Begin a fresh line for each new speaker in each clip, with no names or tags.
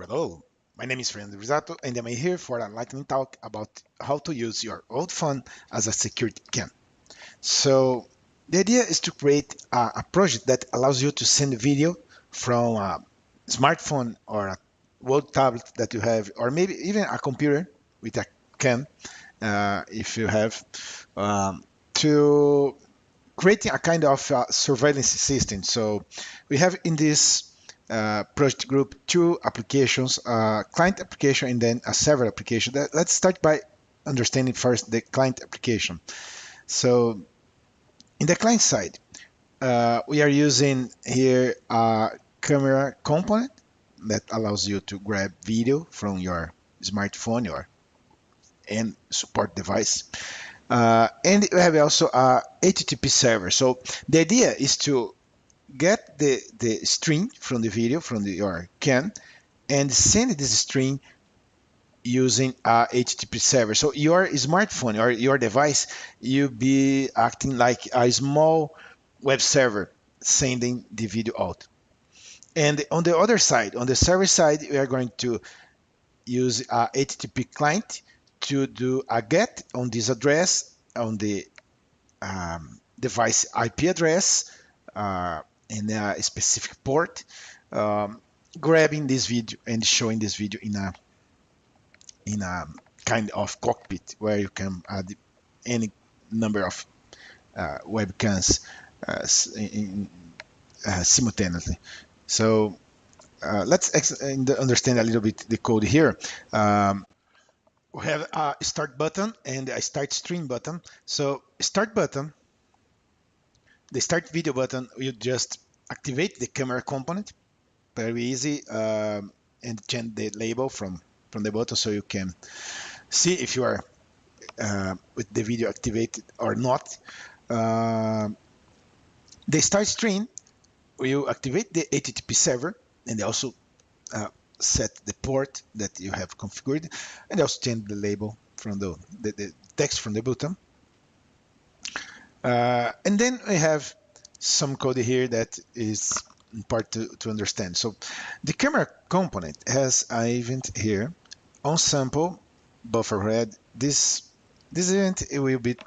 Hello, my name is Fernando Rizzato and I'm here for a lightning talk about how to use your old phone as a security cam. So the idea is to create a project that allows you to send video from a smartphone or a old tablet that you have, or maybe even a computer with a cam, if you have, to creating a kind of surveillance system. So we have in this project group two applications, client application and then a server application. Let's start by understanding first the client application. So in the client side, we are using here a camera component that allows you to grab video from your smartphone or and support device. And we have also a HTTP server. So the idea is to get the string from the video from your CAN and send this string using a HTTP server. So your smartphone or your device, you'll be acting like a small web server sending the video out. And on the other side, on the server side, we are going to use a HTTP client to do a get on this address on the device IP address in a specific port, grabbing this video and showing this video in a kind of cockpit where you can add any number of webcams simultaneously. So let's understand a little bit the code here. We have a start button and a start stream button. So start button, the start video button, you just activate the camera component, very easy, and change the label from the button so you can see if you are with the video activated or not. The start stream, you activate the HTTP server and also set the port that you have configured and also change the label from the text from the button. And then we have some code here that is important to understand. So the camera component has an event here on sample buffer read. This event it will be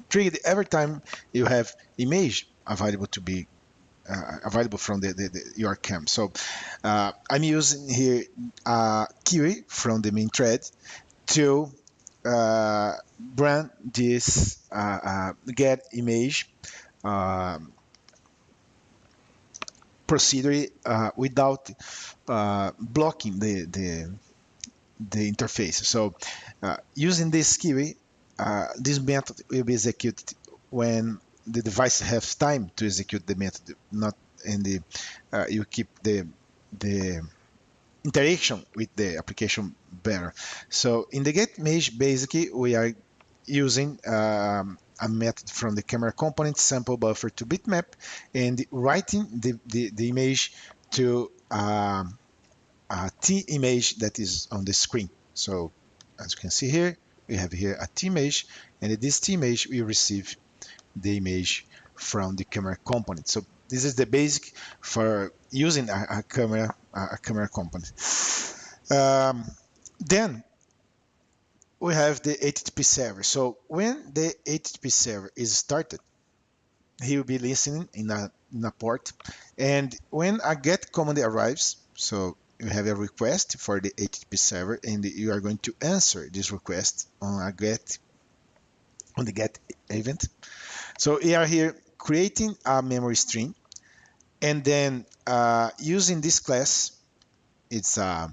triggered every time you have image available to be available from your cam. So I'm using here a query from the main thread to run this get image procedure without blocking the interface. So using this query, this method will be executed when the device has time to execute the method, not in the you keep the interaction with the application better. So in the get image, basically we are using a method from the camera component sample buffer to bitmap and writing the image to a T image that is on the screen. So as you can see here, we have here a T image, and in this T image we receive the image from the camera component. So this is the basic for using a camera component. Then we have the HTTP server. So when the HTTP server is started, he will be listening in a port, and when a get command arrives, so you have a request for the HTTP server, and you are going to answer this request on the get event. So we are here creating a memory string, and then using this class, it's a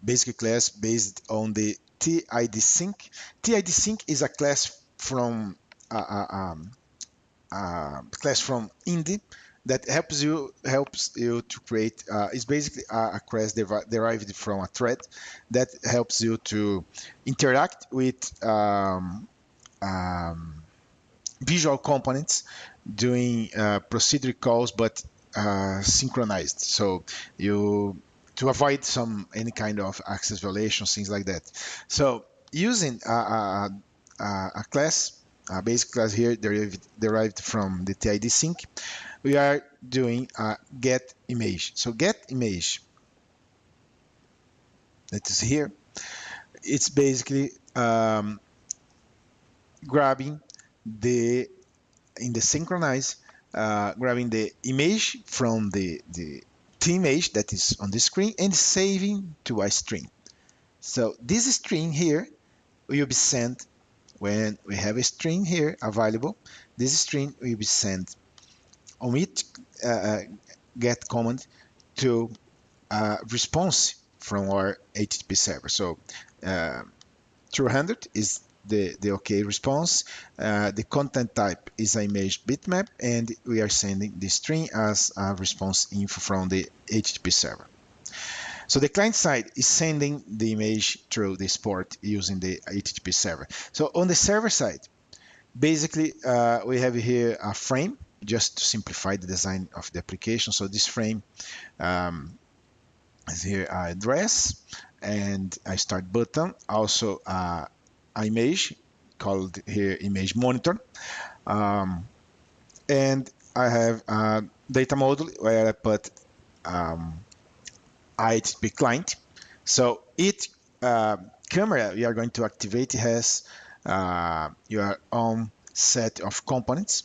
basic class based on the TID sync. TID sync is a class from Indy that helps you to create. It's basically a class derived from a thread that helps you to interact with visual components doing procedure calls, but synchronized. So you to avoid any kind of access violations, things like that. So using a class basic class here derived from the TID sync. We are doing a get image. So get image, that is here. It's basically grabbing the in the synchronize, grabbing the image from the image that is on the screen and saving to a string. So this string here will be sent when we have a string here available. This string will be sent on each get command to response from our HTTP server. So 200 is the OK response. The content type is an image bitmap, and we are sending the string as a response info from the HTTP server. So the client side is sending the image through this port using the HTTP server. So on the server side, basically we have here a frame just to simplify the design of the application. So this frame is here address and a start button, also an image called here image monitor, and I have a data module where I put HTTP client. So each camera you are going to activate has your own set of components.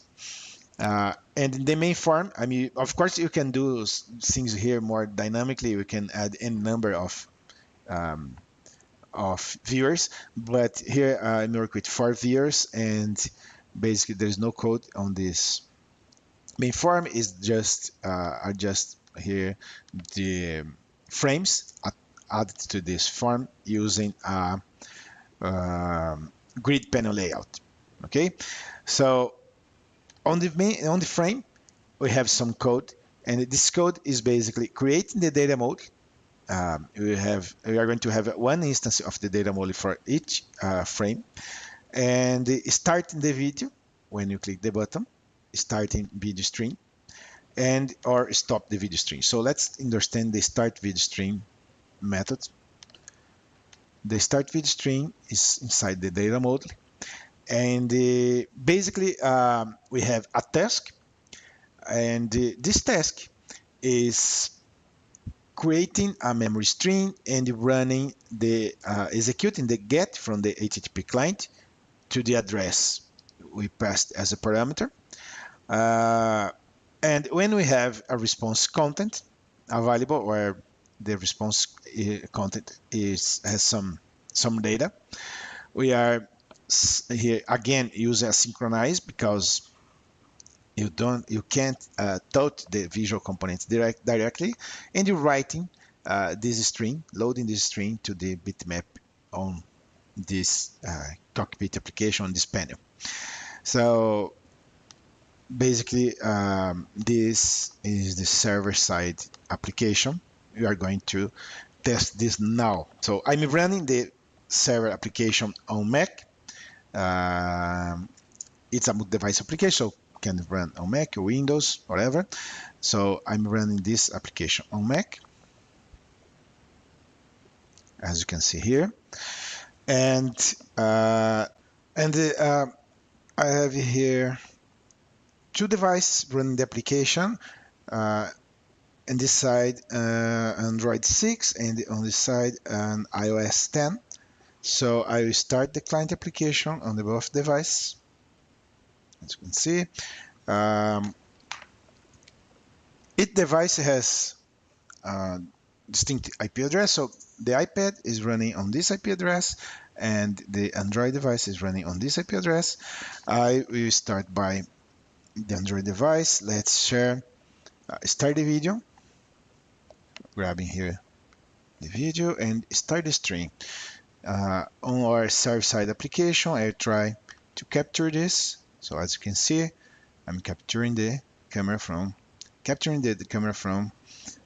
And in the main form, I mean, of course, you can do things here more dynamically. You can add any number of viewers, but here I'm working with 4 viewers, and basically there's no code on this. Main form is just adjust here the frames added to this form using a grid panel layout. Okay, so on the frame we have some code, and this code is basically creating the data model. We are going to have one instance of the data model for each frame, and starting the video when you click the button, starting video stream, and or stop the video stream. So let's understand the start video stream method. The start video stream is inside the data model, and basically we have a task, and this task is creating a memory string and running the executing the get from the HTTP client to the address we passed as a parameter. And when we have a response content available, where the response content has some data, we are here again using a synchronize, because you can't touch the visual components directly, and you're writing this string, loading this string to the bitmap on this cockpit application on this panel. So basically this is the server side application. We are going to test this now. So I'm running the server application on Mac. It's a multi-device application, so can run on Mac or Windows, whatever. So I'm running this application on Mac, as you can see here, and I have here 2 devices running the application. On this side Android 6, and on this side an iOS 10. So I will start the client application on the both devices. As you can see, each device has a distinct IP address. So the iPad is running on this IP address, and the Android device is running on this IP address. I will start by the Android device. Let's share, start the video, grabbing here the video, and start the stream. On our server-side application, I try to capture this. So as you can see, I'm capturing the camera from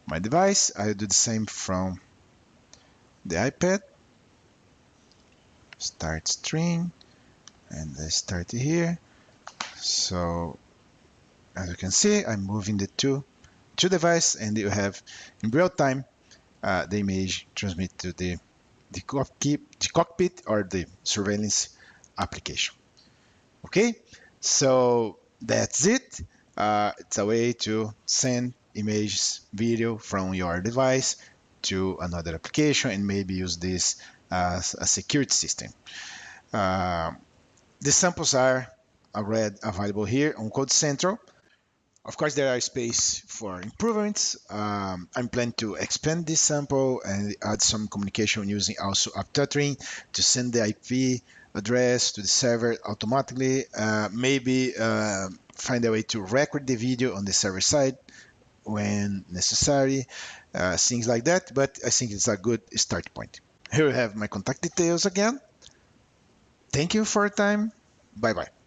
my device. I do the same from the iPad. Start stream, and I start here. So as you can see, I'm moving the two devices, and you have in real time the image transmit to the cockpit or the surveillance application. Okay, so that's it. It's a way to send images, video from your device to another application and maybe use this as a security system. Uh, the samples are already available here on Code Central. Of course, there are space for improvements. I'm planning to expand this sample and add some communication using also app tethering to send the IP address to the server automatically. Maybe find a way to record the video on the server side when necessary, things like that. But I think it's a good start point. Here you have my contact details again. Thank you for your time. Bye bye.